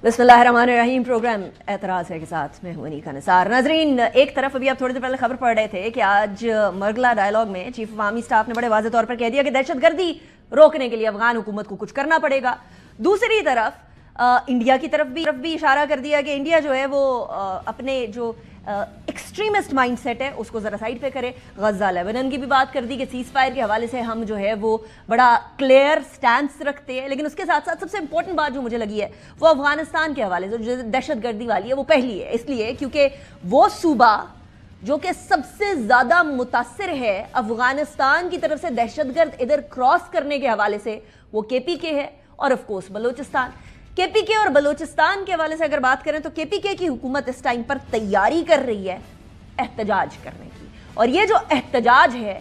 बिस्मिल्लाहिर्रहमानिर्रहीम। प्रोग्राम एतराज़ है के साथ मैं हूं अनीका निसार। नाजरीन, एक तरफ अभी आप थोड़ी देर पहले खबर पढ़ रहे थे कि आज मरगला डायलॉग में चीफ ऑफ आर्मी स्टाफ ने बड़े वाज़ेह तौर पर कह दिया कि दहशतगर्दी रोकने के लिए अफगान हुकूमत को कुछ करना पड़ेगा। दूसरी तरफ इंडिया की तरफ भी इशारा कर दिया कि इंडिया जो है वो अपने जो एक्सट्रीमिस्ट माइंडसेट है उसको ज़रा साइड पे करे। गज़ा लेबनान की भी बात कर दी कि सीज़ फायर के हवाले से हम जो है वो बड़ा क्लियर स्टैंस रखते हैं, लेकिन उसके साथ साथ सबसे इंपॉर्टेंट बात जो मुझे लगी है वो अफगानिस्तान के हवाले से जो दहशतगर्दी वाली है वो पहली है, इसलिए क्योंकि वो सूबा जो कि सबसे ज़्यादा मुतासिर है अफगानिस्तान की तरफ से दहशतगर्द इधर क्रॉस करने के हवाले से वो KPK है और ऑफ कोर्स बलोचिस्तान। KPK और बलोचिस्तान के हवाले से अगर बात करें तो KPK की हुकूमत इस टाइम पर तैयारी कर रही है एहतजाज करने की, और ये जो एहतजाज है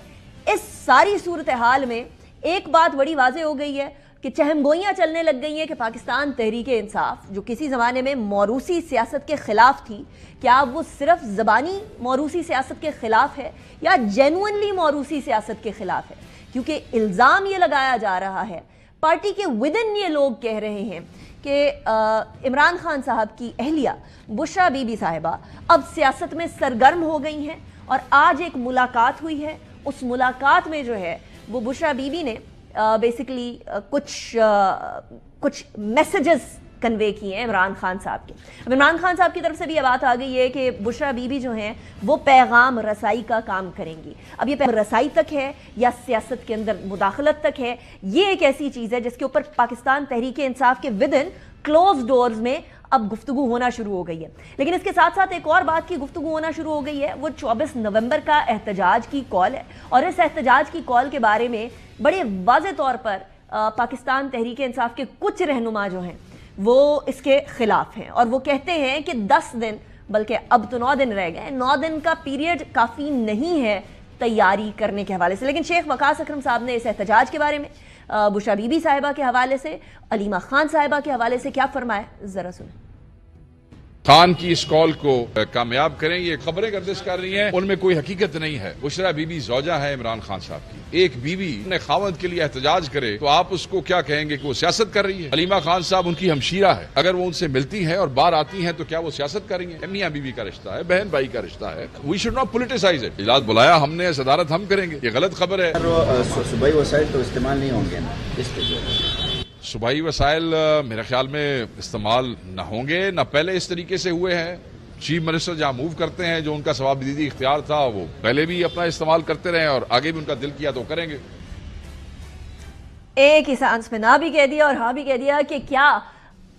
इस सारी सूरत हाल में एक बात बड़ी वाज़ेह हो गई है कि चहमगोइयाँ चलने लग गई हैं कि पाकिस्तान तहरीक इंसाफ जो किसी ज़माने में मौरूसी सियासत के ख़िलाफ़ थी, क्या वो सिर्फ ज़बानी मौरूसी सियासत के ख़िलाफ़ है या जेन्युइनली मौरूसी सियासत के ख़िलाफ़ है। क्योंकि इल्ज़ाम ये लगाया जा रहा है, पार्टी के विदिन ये लोग कह रहे हैं कि इमरान खान साहब की अहलिया बुशरा बीबी साहिबा अब सियासत में सरगर्म हो गई हैं, और आज एक मुलाकात हुई है। उस मुलाकात में जो है वो बुशरा बीबी ने बेसिकली कुछ मैसेजेस कन्वे किए हैं इमरान खान साहब के। अब इमरान खान साहब की तरफ से भी ये बात आ गई है कि बुशरा बीबी जो हैं वो पैगाम रसाई का काम करेंगी। अब ये पैगाम रसाई तक है या सियासत के अंदर मुदाखलत तक है, ये एक ऐसी चीज़ है जिसके ऊपर पाकिस्तान तहरीक इंसाफ के विदिन क्लोज डोर्स में अब गुफ्तगू होना शुरू हो गई है। लेकिन इसके साथ साथ एक और बात की गुफ्तगू होना शुरू हो गई है, वो 24 नवंबर का एहतजाज की कॉल है, और इस एहतजाज की कॉल के बारे में बड़े वाज़ेह तौर पर पाकिस्तान तहरीक इंसाफ के कुछ रहनुमा जो हैं वो इसके खिलाफ हैं, और वो कहते हैं कि 10 दिन बल्कि अब तो 9 दिन रह गए, 9 दिन का पीरियड काफ़ी नहीं है तैयारी करने के हवाले से। लेकिन शेख वकास अकरम साहब ने इस एहतजाज के बारे में बुशरा बीबी साहिबा के हवाले से, अलीमा खान साहिबा के हवाले से क्या फरमाया, जरा सुने। खान की इस कॉल को कामयाब करें, ये खबरें गर्दिश कर रही हैं, उनमें कोई हकीकत नहीं है। बुशरा बीबी ज़ौजा है इमरान खान साहब की। एक बीवी ने खावंद के लिए एहतजाज करे तो आप उसको क्या कहेंगे कि वो सियासत कर रही है? अलीमा खान साहब उनकी हमशीरा है, अगर वो उनसे मिलती है और बाहर आती हैं तो क्या वो सियासत करेंगे? मियां बीवी का रिश्ता है, बहन भाई का रिश्ता है। We should not politicise it. इजलास बुलाया हमने, सदारत हम करेंगे, ये गलत खबर है। सूबाई वसाइल तो इस्तेमाल नहीं होंगे ना सूबाई वसाइल मेरे ख्याल में इस्तेमाल न होंगे, न पहले इस तरीके से हुए हैं। चीफ मिनिस्टर जहाँ मूव करते हैं, जो उनका सवाबदीदी इख्तियार था वो पहले भी अपना इस्तेमाल करते रहे और आगे भी उनका दिल किया तो करेंगे। एक ही सांस में ना भी कह दिया और हाँ भी कह दिया कि क्या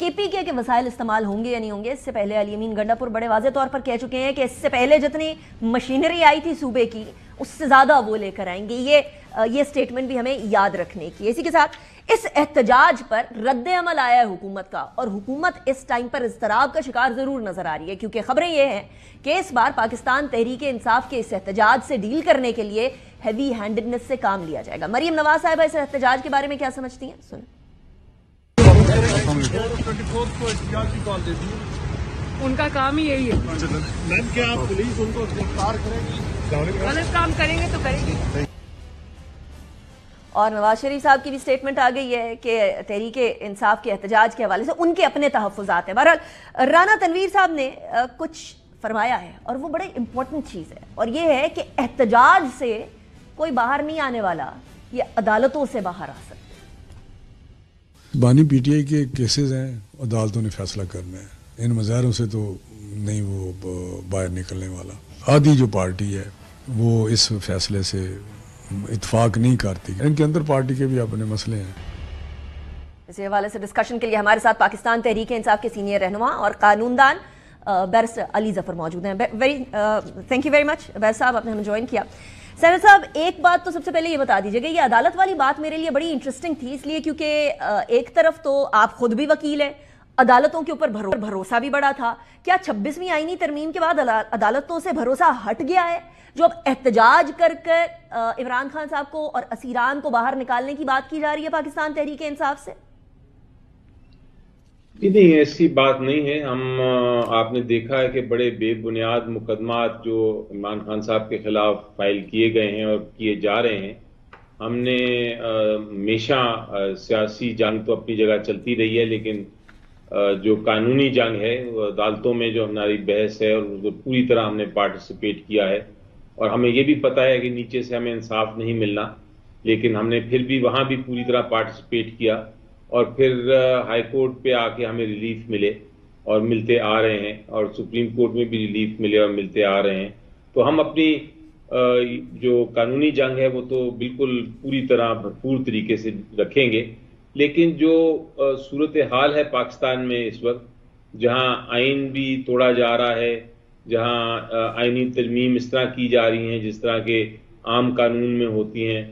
KPK के वसाइल इस्तेमाल होंगे या नहीं होंगे। इससे पहले अली अमीन गंडापुर बड़े वाज़ेह तौर पर कह चुके हैं कि इससे पहले जितनी मशीनरी आई थी सूबे की उससे ज़्यादा वो लेकर आएंगे। ये स्टेटमेंट भी हमें याद रखने की। इसी के साथ इस एहतजाज पर रद्द अमल आया है हुकूमत का, और हुकूमत इस टाइम पर इज़्तिराब का शिकार ज़रूर नज़र आ रही है, क्योंकि खबरें ये हैं कि इस बार पाकिस्तान तहरीक इंसाफ के इस एहतजाज से डील करने के लिए हैवी हैंडेडनेस से काम लिया जाएगा। मरियम नवाज साहिबा इस एहतजाज के बारे में क्या समझती हैं, सुन। उनका काम ही यही है। मैम, क्या आप पुलिस उनको गिरफ्तार करेगी? गलत काम करेंगे तो करेगी। और नवाज शरीफ साहब की भी स्टेटमेंट आ गई है कि तहरीक इंसाफ के एहतजाज के हवाले से उनके अपने तहफ़्फ़ुज़ात हैं। बहरहाल राना तनवीर साहब ने कुछ फरमाया है, और वो बड़े इंपॉर्टेंट चीज़ है, और ये है कि एहतजाज से कोई बाहर नहीं आने वाला, ये अदालतों से बाहर आ सकता है। बानी PTI के केसेस हैं, अदालतों ने फैसला करना है, इन मज़ारों से तो नहीं वो बाहर निकलने वाला। आधी जो पार्टी है वो इस फैसले से इत्फाक नहीं करती, इनके अंदर पार्टी के भी अपने मसले हैं। इसी हवाले से डिस्कशन के लिए हमारे साथ पाकिस्तान तहरीक इंसाफ के सीनियर रहनुमा और कानूनदान बैरिस्टर अली ज़फ़र मौजूद हैं। थैंक यू वेरी मच बैर साहब, आपने हमें ज्वाइन किया। सैयद साहब, एक बात तो सबसे पहले ये बता दीजिएगा, ये अदालत वाली बात मेरे लिए बड़ी इंटरेस्टिंग थी, इसलिए क्योंकि एक तरफ तो आप खुद भी वकील हैं, अदालतों के ऊपर भरोसा भी बड़ा था। क्या 26वीं आईनी तरमीम के बाद अदालतों से भरोसा हट गया है, जो अब एहतजाज कर इमरान खान साहब को और असीरान को बाहर निकालने की बात की जा रही है पाकिस्तान तहरीक इंसाफ से? नहीं, ऐसी बात नहीं है। आपने देखा है कि बड़े बेबुनियाद मुकदमात जो इमरान खान साहब के खिलाफ फाइल किए गए हैं और किए जा रहे हैं, हमने हमेशा सियासी जंग तो अपनी जगह चलती रही है, लेकिन جو قانونی جنگ ہے، عدالتوں میں جو ہماری بحث ہے، اور پوری طرح ہم نے پارٹیسپیٹ کیا ہے، اور ہمیں یہ بھی پتہ ہے کہ نیچے سے ہمیں انصاف نہیں ملنا، لیکن ہم نے پھر بھی وہاں بھی پوری طرح پارٹیسپیٹ کیا، اور پھر ہائی کورٹ پہ آ کے ہمیں ریلیف ملے اور ملتے آ رہے ہیں، اور سپریم کورٹ میں بھی ریلیف ملے اور ملتے آ رہے ہیں. تو ہم اپنی جو قانونی جنگ ہے وہ تو بالکل پوری طرح بھرپور طریقے سے رکھیں گے. لیکن جو صورتحال ہے پاکستان میں اس وقت، جہاں آئین بھی توڑا جا رہا ہے، جہاں آئینی ترمیم اس طرح کی جا رہی ہیں جس طرح کے عام قانون میں ہوتی ہیں،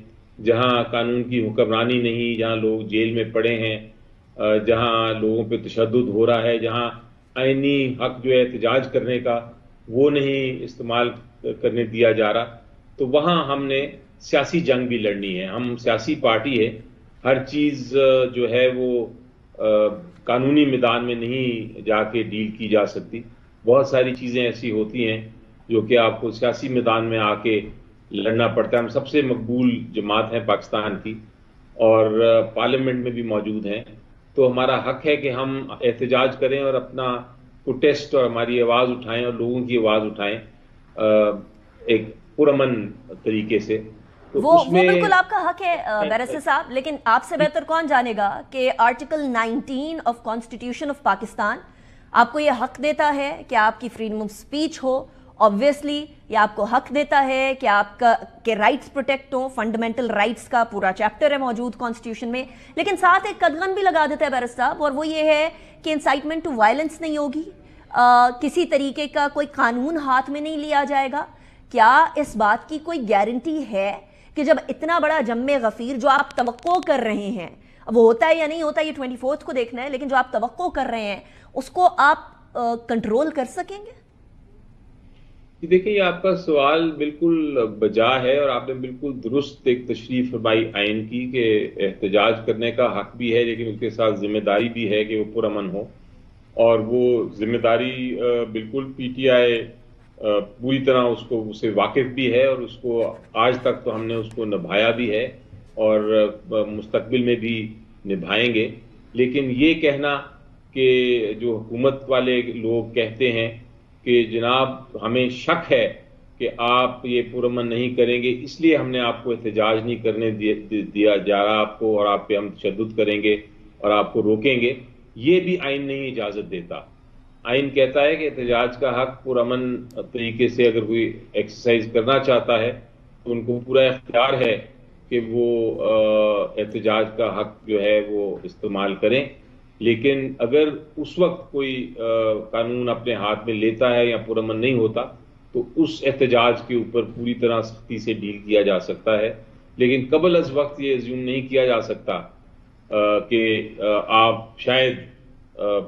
جہاں قانون کی حکمرانی نہیں، جہاں لوگ جیل میں پڑے ہیں، جہاں لوگوں پہ تشدد ہو رہا ہے، جہاں آئینی حق جو ہے احتجاج کرنے کا وہ نہیں استعمال کرنے دیا جا رہا، تو وہاں ہم نے سیاسی جنگ بھی لڑنی ہے. ہم سیاسی پارٹی ہے، ہر چیز جو ہے وہ قانونی میدان میں نہیں جا کے ڈیل کی جا سکتی. بہت ساری چیزیں ایسی ہوتی ہیں جو کہ آپ کو سیاسی میدان میں آ کے لڑنا پڑتا ہے. ہم سب سے مقبول جماعت ہیں پاکستان کی، اور پارلیمنٹ میں بھی موجود ہیں، تو ہمارا حق ہے کہ ہم احتجاج کریں اور اپنا پروٹیسٹ اور ہماری آواز اٹھائیں اور لوگوں کی آواز اٹھائیں ایک پرامن طریقے سے. وہ بالکل آپ کا حق ہے بیرسٹر صاحب، لیکن آپ سے بہتر کون جانے گا کہ article 19 of constitution of Pakistan آپ کو یہ حق دیتا ہے کہ آپ کی freedom of speech who. Obviously یہ آپ کو حق دیتا ہے کہ آپ کے رائٹس پروٹیکٹ ہوں، فنڈامنٹل رائٹس کا پورا چیپٹر ہے موجود کانسٹیٹیوشن میں، لیکن ساتھ ایک قدغن بھی لگا دیتا ہے بیرسٹر صاحب، اور وہ یہ ہے کہ انسائٹمنٹ ٹو وائلنس نہیں ہوگی، کسی طریقے کا کوئی قانون ہاتھ میں نہیں لیا جائے گا. کیا اس بات کی کوئی گارنٹی ہے کہ جب اتنا بڑا جم غفیر جو آپ توقع کر رہے ہیں، وہ ہوتا ہے یا نہیں ہوتا یہ 24 کو دیکھنا ہے، لیکن جو آپ توقع کر رہے ہیں اس کو آپ کنٹرول کر سکیں گے؟ دیکھیں، یہ آپ کا سوال بالکل بجا ہے، اور آپ نے بالکل درست ایک تشریح فرمائی آئین کی کہ احتجاج کرنے کا حق بھی ہے، لیکن اس کے ساتھ ذمہ داری بھی ہے کہ وہ پرامن ہو. اور وہ ذمہ داری بالکل پی ٹی آئی پوری طرح اسے واقف بھی ہے، اور اس کو آج تک تو ہم نے اس کو نبھایا بھی ہے اور مستقبل میں بھی نبھائیں گے. لیکن یہ کہنا کہ جو حکومت والے لوگ کہتے ہیں کہ جناب ہمیں شک ہے کہ آپ یہ پرامن نہیں کریں گے، اس لیے ہم نے آپ کو احتجاج نہیں کرنے دیا جا رہا آپ کو، اور آپ پہ ہم تشدد کریں گے اور آپ کو روکیں گے، یہ بھی آئین نہیں اجازت دیتا. آئین کہتا ہے کہ احتجاج کا حق پرامن طریقے سے اگر کوئی ایکسرسائز کرنا چاہتا ہے تو ان کو پورا اختیار ہے کہ وہ احتجاج کا حق جو ہے وہ استعمال کریں. لیکن اگر اس وقت کوئی قانون اپنے ہاتھ میں لیتا ہے یا پرامن نہیں ہوتا تو اس احتجاج کے اوپر پوری طرح سختی سے ڈیل کیا جا سکتا ہے. لیکن قبل از وقت یہ ایزیوم نہیں کیا جا سکتا کہ آپ شاید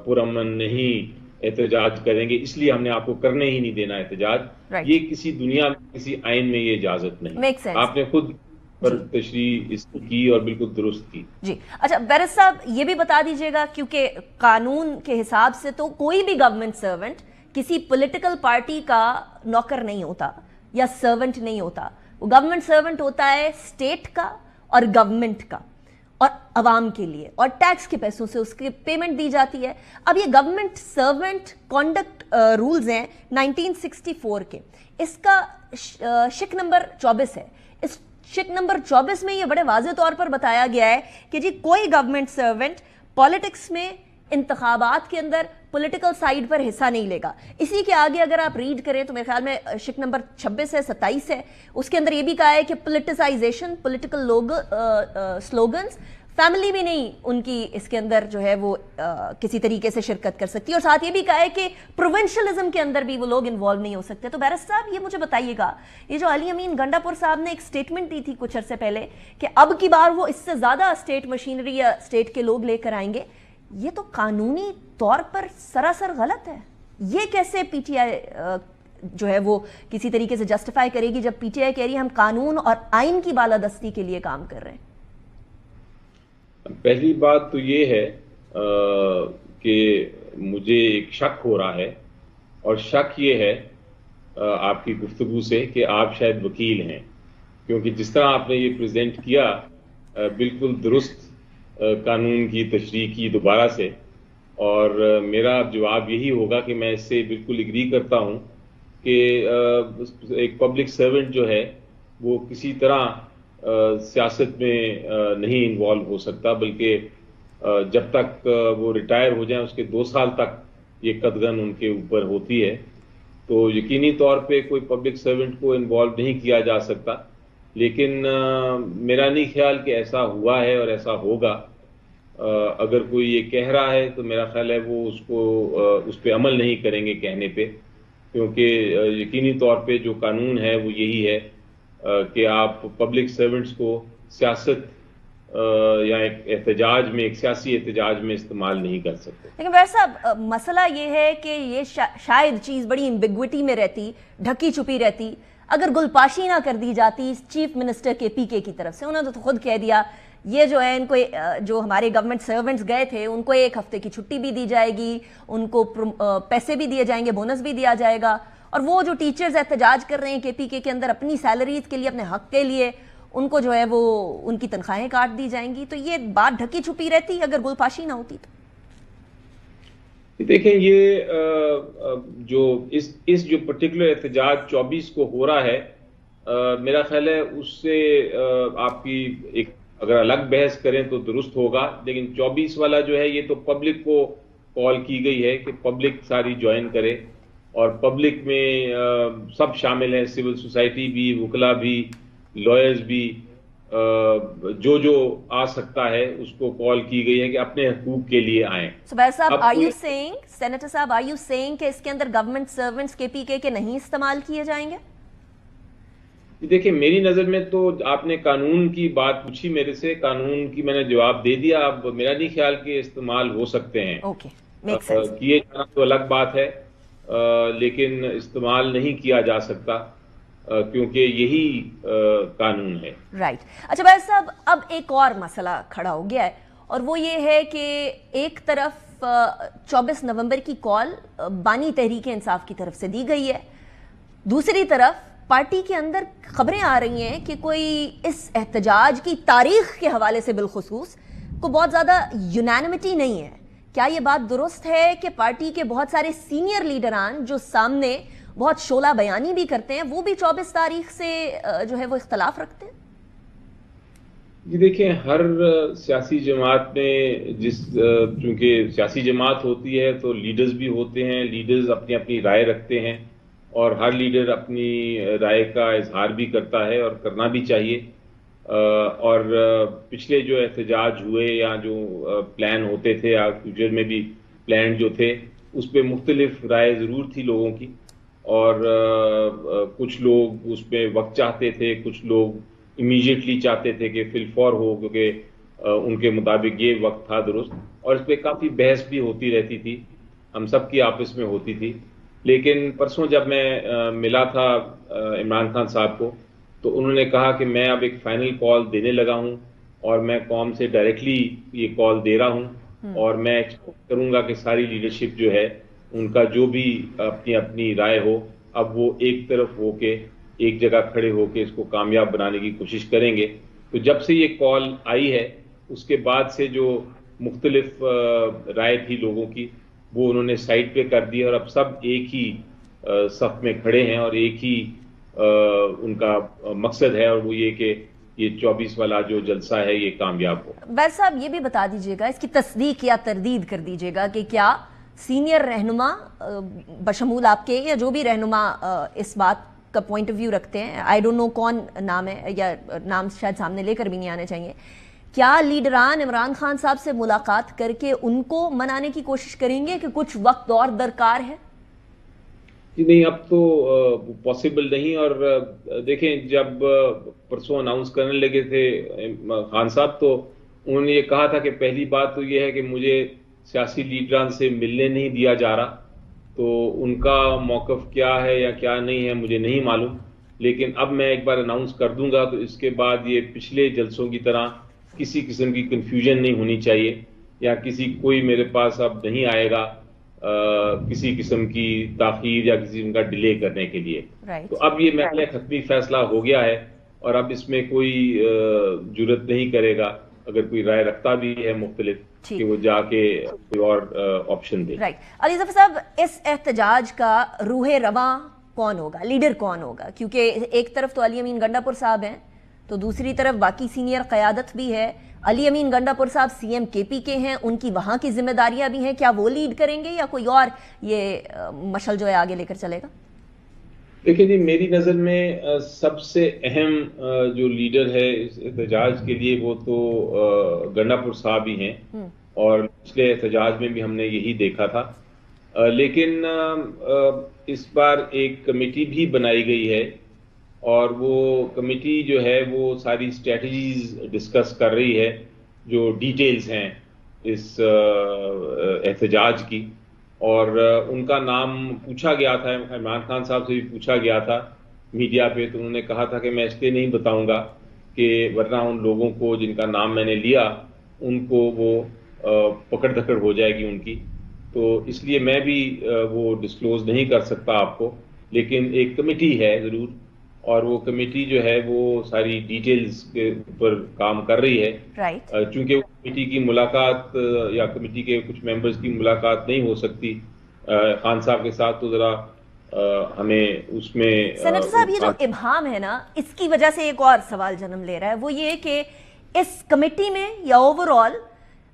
پرامن نہیں احتجاج کریں گے، اس لیے ہم نے آپ کو کرنے ہی نہیں دینا احتجاج. یہ کسی دنیا میں کسی آئین میں یہ اجازت نہیں. آپ نے خود پر تشریح اس کی اور بالکل درست کی. جی اچھا بیرسٹر صاحب یہ بھی بتا دیجیے گا، کیونکہ قانون کے حساب سے تو کوئی بھی گورنمنٹ سرونٹ کسی پولیٹیکل پارٹی کا نوکر نہیں ہوتا یا سرونٹ نہیں ہوتا. وہ گورنمنٹ سرونٹ ہوتا ہے اسٹیٹ کا اور گورنمنٹ کا، اور عوام کے لیے، اور ٹیکس کے پیسوں سے اس کی پیمنٹ دی جاتی ہے. اب یہ گورنمنٹ سرونٹ کانڈکٹ رولز ہیں 1964 کے، اس کا شک نمبر 24 ہے. اس شک نمبر 24 میں یہ بڑے واضح طور پر بتایا گیا ہے کہ جی کوئی گورنمنٹ سرونٹ پالیٹکس میں انتخابات کے اندر پولیٹیکل سائیڈ پر حصہ نہیں لے گا. اسی کے آگے اگر آپ ریڈ کریں تو میرے خیال میں شک نمبر 26 ہے 27 ہے، اس کے اندر یہ بھی کہا ہے کہ پولیٹیسائزیشن، پولیٹیکل سلوگنز، فیملی بھی نہیں ان کی اس کے اندر جو ہے وہ کسی طریقے سے شرکت کر سکتی، اور ساتھ یہ بھی کہا ہے کہ پروونشلزم کے اندر بھی وہ لوگ انوالو نہیں ہو سکتے. تو بیرسٹر صاحب یہ مجھے بتائیے گا، یہ جو علی امین گنڈا پور صاحب نے ایک سٹیٹمنٹ دی تھی کچھ عرصے پہلے کہ اب کی بار وہ اس سے زیادہ اسٹیٹ مشینری یا اسٹیٹ کے لوگ لے کر آئیں گے، یہ تو قانونی طور پر سراسر غلط ہے. یہ کیسے پی ٹی آئی جو ہے وہ کسی طریقے سے جسٹیفائی کرے گی جب پی ٹی آئی کہہ رہی ہے ہم قانون اور آئین کی بالادستی کے لیے کام کر رہے ہیں؟ پہلی بات تو یہ ہے کہ مجھے ایک شک ہو رہا ہے، اور شک یہ ہے آپ کی گفتگو سے کہ آپ شاید وکیل ہیں، کیونکہ جس طرح آپ نے یہ پریزنٹ کیا بالکل درست قانون کی تشریح کی دوبارہ سے، اور میرا جواب یہی ہوگا کہ میں اس سے بالکل اگری کرتا ہوں کہ ایک پبلک سرونٹ جو ہے وہ کسی طرح سیاست میں نہیں انوالو ہو سکتا، بلکہ جب تک وہ ریٹائر ہو جائیں اس کے 2 سال تک یہ قدغن ان کے اوپر ہوتی ہے. تو یقینی طور پہ کوئی پبلک سرونٹ کو انوالو نہیں کیا جا سکتا، لیکن میرا نہیں خیال کہ ایسا ہوا ہے اور ایسا ہوگا. اگر کوئی یہ کہہ رہا ہے تو میرا خیال ہے وہ اس پہ عمل نہیں کریں گے کہنے پہ، کیونکہ یقینی طور پہ جو قانون ہے وہ یہی ہے کہ آپ پبلک سرونٹس کو سیاست یا ایک احتجاج میں، ایک سیاسی احتجاج میں استعمال نہیں کر سکتے. لیکن ویر صاحب مسئلہ یہ ہے کہ یہ شاید چیز بڑی امبیگوٹی میں رہتی، ڈھکی چھپی رہتی اگر گلپاشی نہ کر دی جاتی چیف منسٹر کے پی کے کی طرف سے. انہوں نے تو خود کہہ دیا یہ جو ہے ان کو، جو ہمارے گورنمنٹ سرونٹس گئے تھے ان کو 1 ہفتے کی چھٹی بھی دی جائے گی، ان کو پیسے بھی دیے جائیں گے، بونس بھی دیا جائے گا، اور وہ جو ٹیچرز احتجاج کر رہے ہیں کے پی کے اندر اپنی سیلریز کے لیے، اپنے حق کے لیے، ان کو جو ہے وہ ان کی تنخواہیں کاٹ دی جائیں گی. تو یہ بات ڈھکی چھپی رہتی اگر گلپاشی نہ ہوتی تو. دیکھیں یہ جو اس جو پرٹیکولر احتجاج 24 کو ہو رہا ہے، میرا خیال ہے اس سے آپ کی ایک اگر الگ بحث کریں تو درست ہوگا، لیکن 24 والا جو ہے یہ تو پبلک کو کال کی گئی ہے کہ پبلک ساری جوائن کرے، اور پبلک میں سب شامل ہیں، سول سوسائٹی بھی، وکلا بھی، لائرز بھی، جو آ سکتا ہے اس کو کال کی گئی ہے کہ اپنے حقوق کے لیے آئیں. زبیر صاحب سینیٹر صاحب آر یو سیئنگ کہ اس کے اندر گورنمنٹ سرونٹس کے پی کے نہیں استعمال کیے جائیں گے؟ دیکھیں میری نظر میں تو آپ نے قانون کی بات پوچھی میرے سے، قانون کی میں نے جواب دے دیا. اب میرا نہیں خیال کہ استعمال ہو سکتے ہیں. کیے جانا تو الگ بات ہے، لیکن استعمال نہیں کیا جا سکتا کیونکہ یہی قانون ہے. رائٹ. اچھا بھائی صاحب اب ایک اور مسئلہ کھڑا ہو گیا ہے، اور وہ یہ ہے کہ ایک طرف 24 نومبر کی کال بانی تحریک انصاف کی طرف سے دی گئی ہے، دوسری طرف پارٹی کے اندر خبریں آ رہی ہیں کہ کوئی اس احتجاج کی تاریخ کے حوالے سے بالخصوص کو بہت زیادہ یونانیمٹی نہیں ہے. کیا یہ بات درست ہے کہ پارٹی کے بہت سارے سینئر لیڈران جو سامنے بہت شعلہ بیانی بھی کرتے ہیں وہ بھی 24 تاریخ سے جو ہے وہ اختلاف رکھتے ہیں؟ جی دیکھیں ہر سیاسی جماعت میں چونکہ سیاسی جماعت ہوتی ہے تو لیڈرز بھی ہوتے ہیں، لیڈرز اپنی اپنی رائے رکھتے ہیں، اور ہر لیڈر اپنی رائے کا اظہار بھی کرتا ہے اور کرنا بھی چاہیے. اور پچھلے جو احتجاج ہوئے یا جو پلان ہوتے تھے یا فیوچر میں بھی پلان جو تھے اس پہ مختلف رائے ضرور تھی لوگوں کی، اور کچھ لوگ اس پہ وقت چاہتے تھے، کچھ لوگ امیجیٹلی چاہتے تھے کہ فی الفور ہو، کیونکہ ان کے مطابق یہ وقت تھا درست، اور اس پہ کافی بحث بھی ہوتی رہتی تھی، ہم سب کی آپس میں ہوتی تھی. لیکن پرسوں جب میں ملا تھا عمران خان صاحب کو تو انہوں نے کہا کہ میں اب ایک فائنل کال دینے لگا ہوں، اور میں قوم سے ڈائریکٹلی یہ کال دے رہا ہوں، اور میں ایکسپیکٹ کروں گا کہ ساری لیڈرشپ جو ہے ان کا جو بھی اپنی اپنی رائے ہو اب وہ ایک طرف ہو کے ایک جگہ کھڑے ہو کے اس کو کامیاب بنانے کی کوشش کریں گے. تو جب سے یہ کال آئی ہے اس کے بعد سے جو مختلف رائے تھی لوگوں کی وہ انہوں نے سائٹ پہ کر دی، اور اب سب ایک ہی صف میں کھڑے ہیں، اور ایک ہی ان کا مقصد ہے، اور وہ یہ کہ یہ 24 والا جو جلسہ ہے یہ کامیاب ہو. بیر صاحب یہ بھی بتا دیجیے گا، اس کی تصدیق یا تردید کر دیجیے گا کہ کیا سینئر رہنما بشمول آپ کے یا جو بھی رہنما اس بات کا پوائنٹ آف ویو رکھتے ہیں، آئی ڈونٹ نو کون نام ہے یا نام شاید سامنے لے کر بھی نہیں آنے چاہیے، کیا لیڈران عمران خان صاحب سے ملاقات کر کے ان کو منانے کی کوشش کریں گے کہ کچھ وقت اور درکار ہے؟ نہیں اب تو پاسبل نہیں. اور دیکھیں جب پرسوں اناؤنس کرنے لگے تھے خان صاحب تو انہوں نے یہ کہا تھا کہ پہلی بات تو یہ ہے کہ مجھے سیاسی لیڈران سے ملنے نہیں دیا جا رہا، تو ان کا موقف کیا ہے یا کیا نہیں ہے مجھے نہیں معلوم، لیکن اب میں ایک بار اناؤنس کر دوں گا تو اس کے بعد یہ پچھلے جلسوں کی طرح کسی قسم کی کنفیوژن نہیں ہونی چاہیے، یا کوئی میرے پاس اب نہیں آئے گا کسی قسم کی تاخیر یا کسی قسم کا ڈیلے کرنے کے لیے. تو اب یہ محل ختمی فیصلہ ہو گیا ہے، اور اب اس میں کوئی جرت نہیں کرے گا اگر کوئی رائے رکھتا بھی ہے مختلف कि वो जाके कोई और ऑप्शन दे। राइट। अली ज़फ़र साहब, इस एहतजाज का रूह रवां कौन होगा, लीडर कौन होगा? क्योंकि एक तरफ तो अली अमीन गंडापुर साहब हैं, तो दूसरी तरफ बाकी सीनियर क़यादत भी है। अली अमीन गंडापुर साहब सीएम केपी के हैं, उनकी वहाँ की जिम्मेदारियां भी हैं, क्या वो लीड करेंगे या कोई और ये मशल जो है आगे लेकर चलेगा? देखिए जी, मेरी नज़र में सबसे अहम जो लीडर है इस एहतजाज के लिए वो तो गंडापुर साहब ही हैं, और पिछले एहतजाज में भी हमने यही देखा था। लेकिन इस बार एक कमेटी भी बनाई गई है, और वो कमेटी जो है वो सारी स्ट्रेटजीज डिस्कस कर रही है, जो डिटेल्स हैं इस एहतजाज की। और उनका नाम पूछा गया था, इमरान खान साहब से भी पूछा गया था मीडिया पे, तो उन्होंने कहा था कि मैं इसलिए नहीं बताऊंगा कि वरना उन लोगों को जिनका नाम मैंने लिया उनको वो पकड़ धकड़ हो जाएगी उनकी, तो इसलिए मैं भी वो डिस्क्लोज नहीं कर सकता आपको। लेकिन एक कमेटी है ज़रूर, और वो कमेटी जो है वो सारी डिटेल्स के ऊपर काम कर रही है। चूंकि वो कमेटी की मुलाकात या कमेटी के कुछ मेंबर्स की मुलाकात नहीं हो सकती खान साहब के साथ, तो जरा हमें उसमें सेनेटर साहब, ये जो इब्हाम है ना, इसकी वजह से एक और सवाल जन्म ले रहा है, वो ये कि इस कमेटी में या ओवरऑल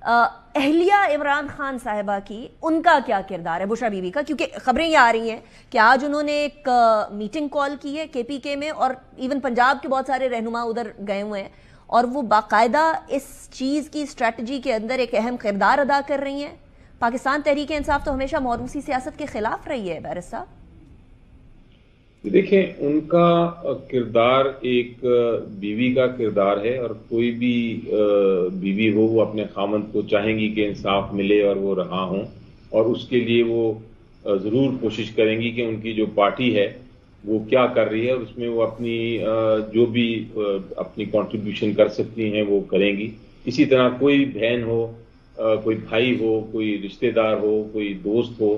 अहलिया इमरान खान साहिबा की, उनका क्या किरदार है, बुशरा बीबी का? क्योंकि खबरें ये आ रही हैं कि आज उन्होंने एक मीटिंग कॉल की है केपीके में, और इवन पंजाब के बहुत सारे रहनुमा उधर गए हुए हैं, और वो बाकायदा इस चीज़ की स्ट्रेटजी के अंदर एक अहम किरदार अदा कर रही हैं। पाकिस्तान तहरीक इंसाफ तो हमेशा मौरूसी सियासत के खिलाफ रही है बैरिस्टर साहब। देखें, उनका किरदार एक बीवी का किरदार है, और कोई भी बीवी हो वो अपने खामद को चाहेंगी कि इंसाफ मिले और वो रहा हों, और उसके लिए वो ज़रूर कोशिश करेंगी कि उनकी जो पार्टी है वो क्या कर रही है, और उसमें वो अपनी जो भी अपनी कंट्रीब्यूशन कर सकती हैं वो करेंगी। इसी तरह कोई बहन हो, कोई भाई हो, कोई रिश्तेदार हो, कोई दोस्त हो,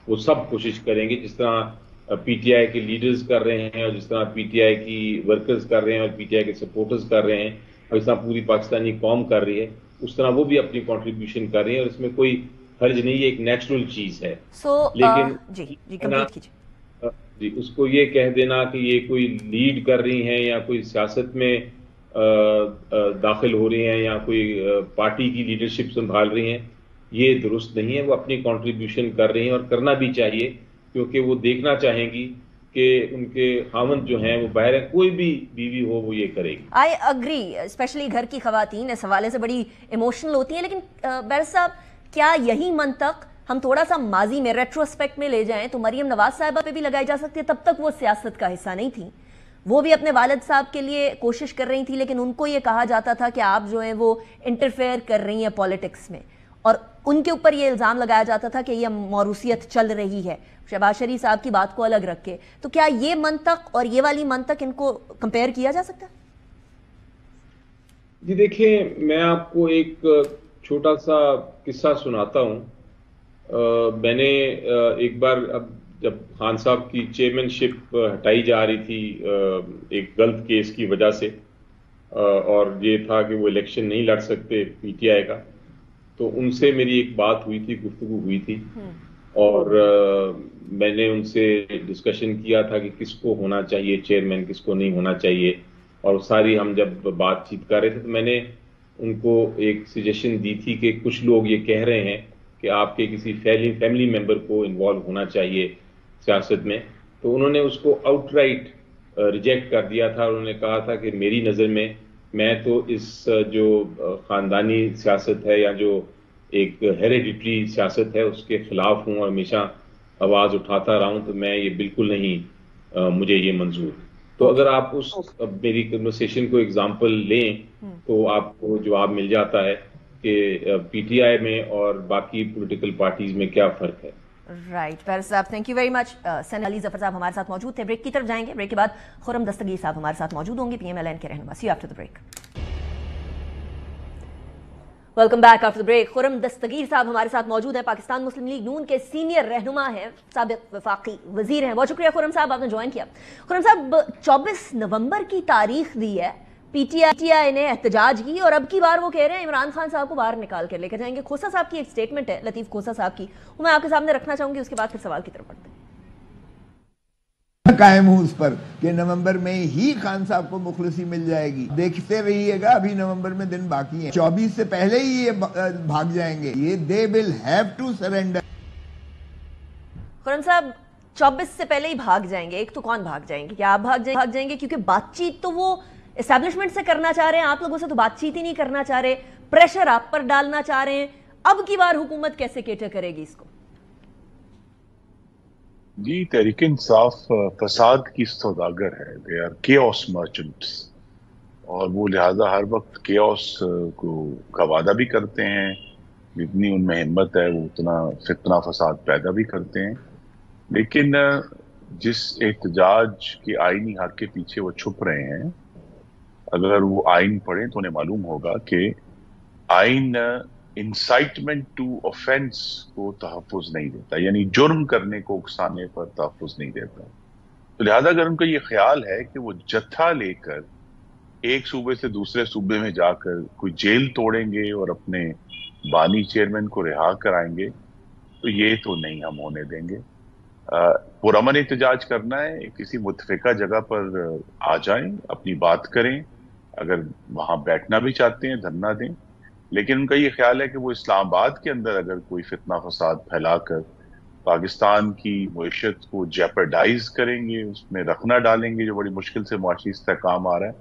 वो सब कोशिश करेंगे, जिस तरह पीटीआई के लीडर्स कर रहे हैं, और जिस तरह पीटीआई की वर्कर्स कर रहे हैं, और पीटीआई के सपोर्टर्स कर रहे हैं, और जिस तरह पूरी पाकिस्तानी कौम कर रही है, उस तरह वो भी अपनी कंट्रीब्यूशन कर रही है, और इसमें कोई हर्ज नहीं है, एक नेचुरल चीज है। लेकिन जी उसको ये कह देना कि ये कोई लीड कर रही हैं या कोई सियासत में दाखिल हो रही हैं या कोई पार्टी की लीडरशिप संभाल रही हैं, ये दुरुस्त नहीं है। वो अपनी कंट्रीब्यूशन कर रही हैं, और करना भी चाहिए, क्योंकि वो देखना चाहेंगी कि उनके खामद जो हैं वो बाहर है, कोई भी बीवी हो वो ये करेगी। आई अग्री, स्पेशली घर की खवातीन इस हवाले से बड़ी इमोशनल होती हैं। लेकिन बैरिस्टर साहब, क्या यही मंतक हम थोड़ा सा माजी में रेट्रोस्पेक्ट में ले जाएं तो मरियम नवाज साहिबा पे भी लगाई जा सकती है? तब तक वो सियासत का हिस्सा नहीं थी, वो भी अपने वालिद साहब के लिए कोशिश कर रही थी, लेकिन उनको ये कहा जाता था कि आप जो हैं वो इंटरफेयर कर रही हैं पॉलिटिक्स में, और उनके ऊपर ये इल्ज़ाम लगाया जाता था कि ये मौरूसियत चल रही है, शहबाज शरीफ साहब की बात को अलग रख के। तो क्या ये मंतक और ये वाली मंतक, इनको कंपेयर किया जा सकता है? जी देखिए, मैं आपको एक छोटा सा किस्सा सुनाता हूँ। मैंने एक बार, अब जब खान साहब की चेयरमैनशिप हटाई जा रही थी एक गलत केस की वजह से, और ये था कि वो इलेक्शन नहीं लड़ सकते पीटीआई का, तो उनसे मेरी एक बात हुई थी, गुफ्तगू हुई थी, और मैंने उनसे डिस्कशन किया था कि किसको होना चाहिए चेयरमैन, किसको नहीं होना चाहिए, और सारी हम जब बातचीत कर रहे थे तो मैंने उनको एक सजेशन दी थी कि कुछ लोग ये कह रहे हैं कि आपके किसी फैमिली मेंबर को इन्वॉल्व होना चाहिए सियासत में, तो उन्होंने उसको आउटराइट रिजेक्ट कर दिया था। उन्होंने कहा था कि मेरी नज़र में, मैं तो इस जो ख़ानदानी सियासत है या जो एक हेरेडिटरी सियासत है उसके खिलाफ हूँ, और हमेशा आवाज़ उठाता रहा हूँ, तो मैं ये बिल्कुल नहीं, मुझे ये मंजूर। तो अगर आप उस मेरी कन्वर्सेशन को एग्जाम्पल लें तो आपको जवाब मिल जाता है कि पीटीआई में और बाकी पॉलिटिकल पार्टीज में क्या फ़र्क है। राइट, बैरिस्टर साहब, thank you very much. Ali Zafar साहब हमारे साथ मौजूद थे। ब्रेक की तरफ जाएंगे, ब्रेक के बाद खुर्रम दस्तगीर साहब हमारे साथ मौजूद होंगे, PMLN के रहनुमा। See you after the break. Welcome back after the break. Khurram Dastgir साहब हमारे साथ मौजूद हैं, पाकिस्तान मुस्लिम लीग नून के सीनियर रहनुमा हैं, साबिक वफाकी वजीर हैं। बहुत शुक्रिया खुर्रम साहब, आपने ज्वाइन किया। खुर्रम साहब, 24 नवंबर की तारीख दी है PTI نے احتجاج کی اور اب کی بار وہ کہہ رہے ہیں عمران خان صاحب کو باہر نکال کر لے کر جائیں گے. کھوسا صاحب کی ایک سٹیٹمنٹ ہے, لطیف کھوسا صاحب کی, وہ میں آپ کے سامنے رکھنا چاہوں گی, اس کے بعد پھر سوال کی طرف بڑھتے ہیں. قائم ہوں اس پر کہ نومبر میں ہی خان صاحب کو مخلصی مل جائے گی. دیکھتے رہیے گا, ابھی نومبر میں دن باقی ہیں, 24 سے پہلے ہی یہ بھاگ جائیں گے. یہ they will have to surrender. خرم صاحب 24 سے پہلے ہی بھاگ جائیں گے. ایک تو کون بھاگ جائیں گے؟ کیا آپ بھاگ جائیں گے؟ کیونکہ بات چیت تو وہ اسٹیبلشمنٹ سے کرنا چاہ رہے ہیں, آپ لوگوں سے تو بات چیت ہی نہیں کرنا چاہ رہے, پریشر آپ پر ڈالنا چاہ رہے ہیں. اب کی بار حکومت کیسے کیٹر کرے گی اس کو؟ جی, تحریک انصاف فساد کی سوداگر ہے. دے آر کیوس مرچنٹس, اور وہ لہٰذا ہر وقت کیوس کا وعدہ بھی کرتے ہیں. جتنی ان میں ہمت ہے وہ اتنا فتنہ فساد پیدا بھی کرتے ہیں. لیکن جس احتجاج کے آئینی حق کے پیچھے وہ چھپ رہے ہیں, اگر وہ آئین پڑھیں تو انہیں معلوم ہوگا کہ آئین انسائٹمنٹ ٹو آفینس کو تحفظ نہیں دیتا, یعنی جرم کرنے کو اکسانے پر تحفظ نہیں دیتا. تو لہذا اگر ان کا یہ خیال ہے کہ وہ جتھا لے کر ایک صوبے سے دوسرے صوبے میں جا کر کوئی جیل توڑیں گے اور اپنے بانی چیئرمین کو رہا کرائیں گے, تو یہ تو نہیں ہم ہونے دیں گے. پرامن احتجاج کرنا ہے, کسی متفقہ جگہ پر آ جائیں, اپنی بات کریں, اگر وہاں بیٹھنا بھی چاہتے ہیں دھرنا دیں. لیکن ان کا یہ خیال ہے کہ وہ اسلام آباد کے اندر اگر کوئی فتنہ فساد پھیلا کر پاکستان کی معیشت کو جیپرڈائز کریں گے, اس میں رخنا ڈالیں گے جو بڑی مشکل سے معاشی استحکام آ رہا ہے,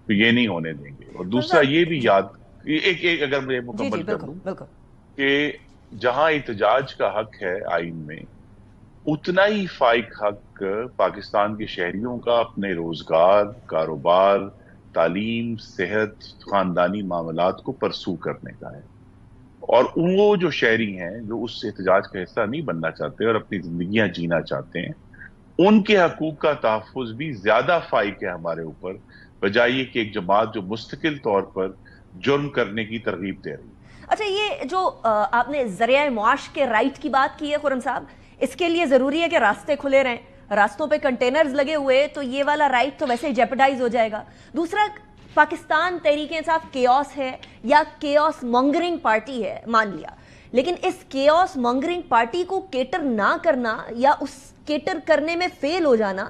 تو یہ نہیں ہونے دیں گے. اور دوسرا یہ بھی یاد, ایک اگر میں مکمل کر دوں کہ جہاں احتجاج کا حق ہے آئین میں, اتنا ہی فائق حق پاکستان کے شہریوں کا اپنے روزگار, کاروبار, تعلیم, صحت, خاندانی معاملات کو پرسو کرنے کا ہے. اور وہ جو شہری ہیں جو اس احتجاج کا حصہ نہیں بننا چاہتے اور اپنی زندگیاں جینا چاہتے ہیں, ان کے حقوق کا تحفظ بھی زیادہ فائق ہے ہمارے اوپر, بجائے کہ ایک جماعت جو مستقل طور پر جرم کرنے کی ترغیب دے رہی ہے. اچھا, یہ جو آپ نے ذریعہ معاش کے رائٹ کی بات کی ہے خرم صاحب, اس کے لیے ضروری ہے کہ راستے کھلے رہیں, راستوں پہ کنٹینرز لگے ہوئے, تو یہ والا رائٹ تو ویسے ہی جیپرڈائز ہو جائے گا. دوسرا, پاکستان تحریک انصاف کیوس ہے یا کیوس مانگرنگ پارٹی ہے, مان لیا, لیکن اس کیوس مانگرنگ پارٹی کو کیٹر نہ کرنا یا اس کیٹر کرنے میں فیل ہو جانا,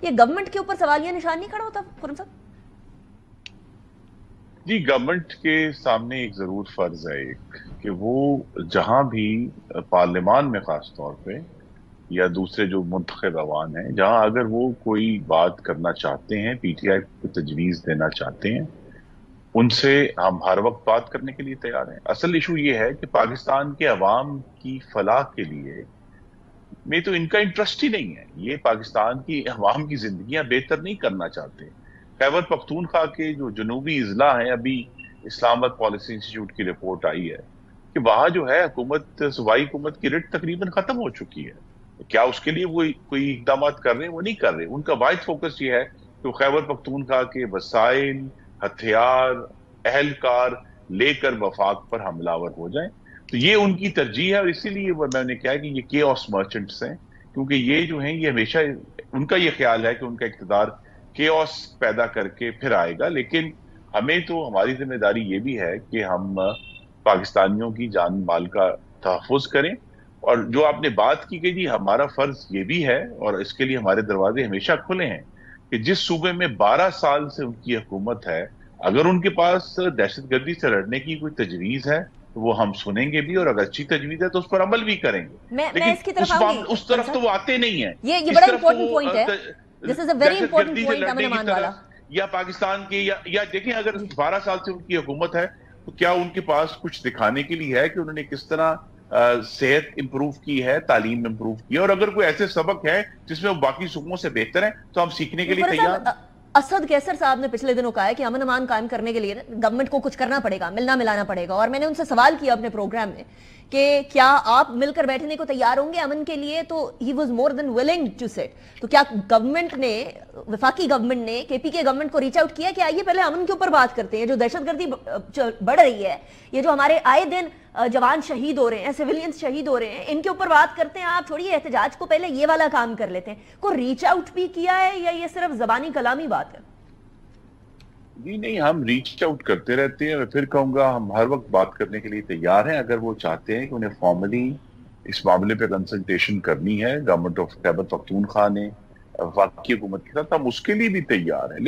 یہ گورنمنٹ کے اوپر سوالیہ نشان نہیں کھڑا ہوتا خرم صاحب؟ جی, گورنمنٹ کے سامنے ایک ضرور فرض ہے ایک, کہ وہ جہاں بھی پارلیمان میں خاص طور پہ یا دوسرے جو منتخب ایوان ہیں, جہاں اگر وہ کوئی بات کرنا چاہتے ہیں, پی ٹی آئی کو تجویز دینا چاہتے ہیں, ان سے ہم ہر وقت بات کرنے کے لیے تیار ہیں. اصل ایشو یہ ہے کہ پاکستان کے عوام کی فلاح کے لیے میں تو ان کا انٹرسٹ ہی نہیں ہے. یہ پاکستان کی عوام کی زندگیاں بہتر نہیں کرنا چاہتے. خیبر پختونخوا کے جو جنوبی اضلاع ہیں, ابھی اسلام آباد پالیسی انسٹیٹیوٹ کی رپورٹ آئی ہے کہ وہاں جو ہے حکومت, صوبائی حکومت کی رٹ تقریباً ختم ہو چکی ہے. کیا اس کے لیے وہ کوئی اقدامات کر رہے ہیں؟ وہ نہیں کر رہے. ان کا واحد فوکس یہ ہے کہ وہ خیبر پختونخوا کے وسائل, ہتھیار, اہلکار لے کر وفاق پر حملہ آور ہو جائیں. تو یہ ان کی ترجیح ہے, اور اسی لیے میں نے کہا کہ یہ کیوس مرچنٹس ہیں, کیونکہ یہ جو ہیں یہ ہمیشہ ان کا یہ خیال ہے کہ ان کا اقتدار کیوس پیدا کر کے پھر آئے گا. لیکن ہمیں تو ہماری ذمہ داری یہ بھی ہے کہ ہم پاکستانیوں کی جان مال کا تحفظ کریں. اور جو آپ نے بات کی کہ جی ہمارا فرض یہ بھی ہے, اور اس کے لیے ہمارے دروازے ہمیشہ کھلے ہیں, کہ جس صوبے میں 12 سال سے ان کی حکومت ہے, اگر ان کے پاس دہشت گردی سے لڑنے کی کوئی تجویز ہے تو وہ ہم سنیں گے بھی, اور اگر اچھی تجویز ہے تو اس پر عمل بھی کریں گے. لیکن اس طرف تو وہ آتے نہیں ہیں. یہ بڑا امپورٹنٹ پوائنٹ ہے. This is a very important point, امن امان والا. یا پاکستان کے یا دیکھیں, اگر 12 سال سے ان کی حکومت ہے تو کیا ان کے پاس کچھ دکھانے کے لیے ہے کہ انہوں نے کس طرح صحت امپروو کی ہے, تعلیم امپروو کی ہے, اور اگر کوئی ایسے سبق ہے جس میں وہ باقی صوبوں سے بہتر ہیں تو ہم سیکھنے کے لیے تیار ہیں. اسد کیسر صاحب نے پچھلے دنوں کہا ہے کہ امن امان قائم کرنے کے لیے گورنمنٹ کو کچھ کرنا پڑے گا, ملنا ملانا پڑے گا. اور میں نے ان سے سوال کیا اپنے پروگرام میں کہ کیا آپ مل کر بیٹھنے کو تیار ہوں گے امن کے لیے, تو he was more then willing to sit. تو کیا گورنمنٹ نے, وفاقی گورنمنٹ نے کے پی کے گورنمنٹ کو ریچ آؤٹ کیا کہ آئیے پہلے امن کے اوپر بات کرتے ہیں؟ جو دہشت گردی بڑھ رہی ہے, یہ جو ہمارے آئے دن جوان شہید ہو رہے ہیں, سویلینز شہید ہو رہے ہیں, ان کے اوپر بات کرتے ہیں. آپ چھوڑیے احتجاج کو, پہلے یہ والا کام کر لیتے ہیں. کو ریچ آؤٹ بھی کیا ہے یا یہ صرف زبانی کلامی بات ہے؟ جی نہیں، ہم ریچ آؤٹ کرتے رہتے ہیں. میں پھر کہوں گا ہم ہر وقت بات کرنے کے لیے تیار ہیں. اگر وہ چاہتے ہیں کہ انہیں فارملی اس معاملے پہ کنسلٹیشن کرنی ہے گورنمنٹ آف خیبر پختونخوا نے وفاقی حکومت کے ساتھ، ہم اس کے لیے بھی تیار ہیں.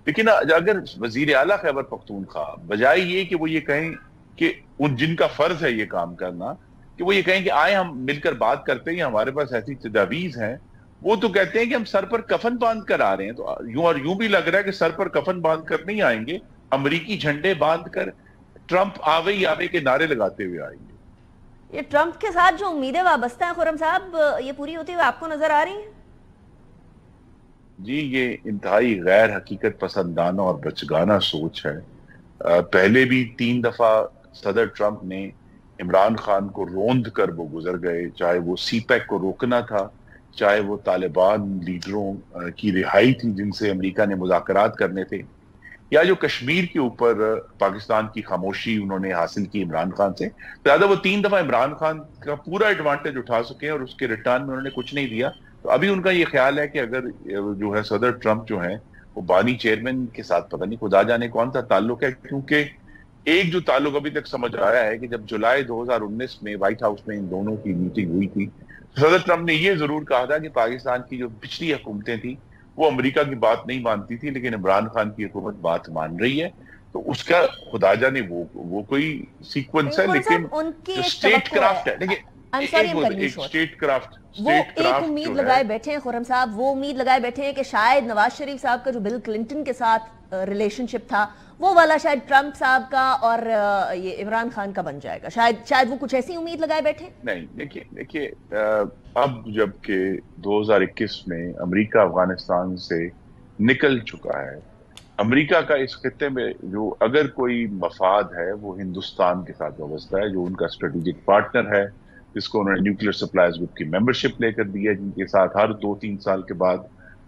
لیکن اگر وزیر اعلیٰ خیبر پختونخوا بجائے یہ کہ وہ یہ کہیں کہ جن کا فرض ہے یہ کام کرنا، کہ وہ یہ کہیں کہ آئیں ہم مل کر بات کرتے ہیں، ہمارے پاس ایسی تجاویز ہیں، وہ تو کہتے ہیں کہ ہم سر پر کفن باندھ کر آ رہے ہیں. تو یوں بھی لگ رہا ہے کہ سر پر کفن باندھ کر نہیں آئیں گے، امریکی جھنڈے باندھ کر ٹرمپ آوے ہی آوے کے نعرے لگاتے ہوئے آئیں گے. یہ ٹرمپ کے ساتھ جو امیدیں وابستہ ہیں خرم صاحب، یہ پوری ہوتی ہوئی آپ کو نظر آ رہی ہیں؟ جی یہ انتہائی غیر حقیقت پسندانہ اور بچگانہ سوچ ہے. پہلے بھی 3 دفعہ صدر ٹرمپ نے عمران خان کو روند کر وہ گزر گئے، چاہے وہ سی پیک کو روکنا تھا، چاہے وہ طالبان لیڈروں کی رہائی تھی جن سے امریکہ نے مذاکرات کرنے تھے، یا جو کشمیر کے اوپر پاکستان کی خاموشی انہوں نے حاصل کی عمران خان سے. لہٰذا وہ 3 دفعہ عمران خان کا پورا ایڈوانٹیج اٹھا سکے اور اس کے ریٹرن میں انہوں نے کچھ نہیں دیا. تو ابھی ان کا یہ خیال ہے کہ اگر جو ہے صدر ٹرمپ جو ہیں وہ بانی چیئرمین کے ساتھ پتہ نہیں خدا جانے کون سا تعلق ہے، کیونکہ ایک جو تعلق ابھی تک سمجھ آیا ہے کہ جب جولائی 2019 میں وائٹ ہاؤس میں ان دونوں کی میٹنگ ہوئی تھی، صدر ٹرمپ نے یہ ضرور کہا تھا کہ پاکستان کی جو پچھلی حکومتیں تھیں وہ امریکہ کی بات نہیں مانتی تھی، لیکن عمران خان کی حکومت بات مان رہی ہے. تو اس کا خدا جانے وہ کوئی سیکوینس ہے، لیکن جو اسٹیٹ کرافٹ ہے، دیکھیں اسٹیٹ کرافٹ وہ ایک امید لگائے بیٹھے ہیں خرم صاحب، وہ امید لگائے بیٹھے ہیں کہ شاید نواز شریف صاحب کا جو بل کلنٹن کے ساتھ ریلیشن شپ تھا وہ والا شاید ٹرمپ صاحب کا اور یہ عمران خان کا بن جائے گا، شاید وہ کچھ ایسی امید لگائے بیٹھے. نہیں دیکھیے اب جب کہ 2021 میں امریکہ افغانستان سے نکل چکا ہے، امریکہ کا اس خطے میں جو اگر کوئی مفاد ہے وہ ہندوستان کے ساتھ وابستہ ہے، جو ان کا اسٹریٹجک پارٹنر ہے، جس کو انہوں نے نیوکلیر سپلائز گروپ کی ممبرشپ لے کر دی ہے، جن کے ساتھ ہر 2-3 سال کے بعد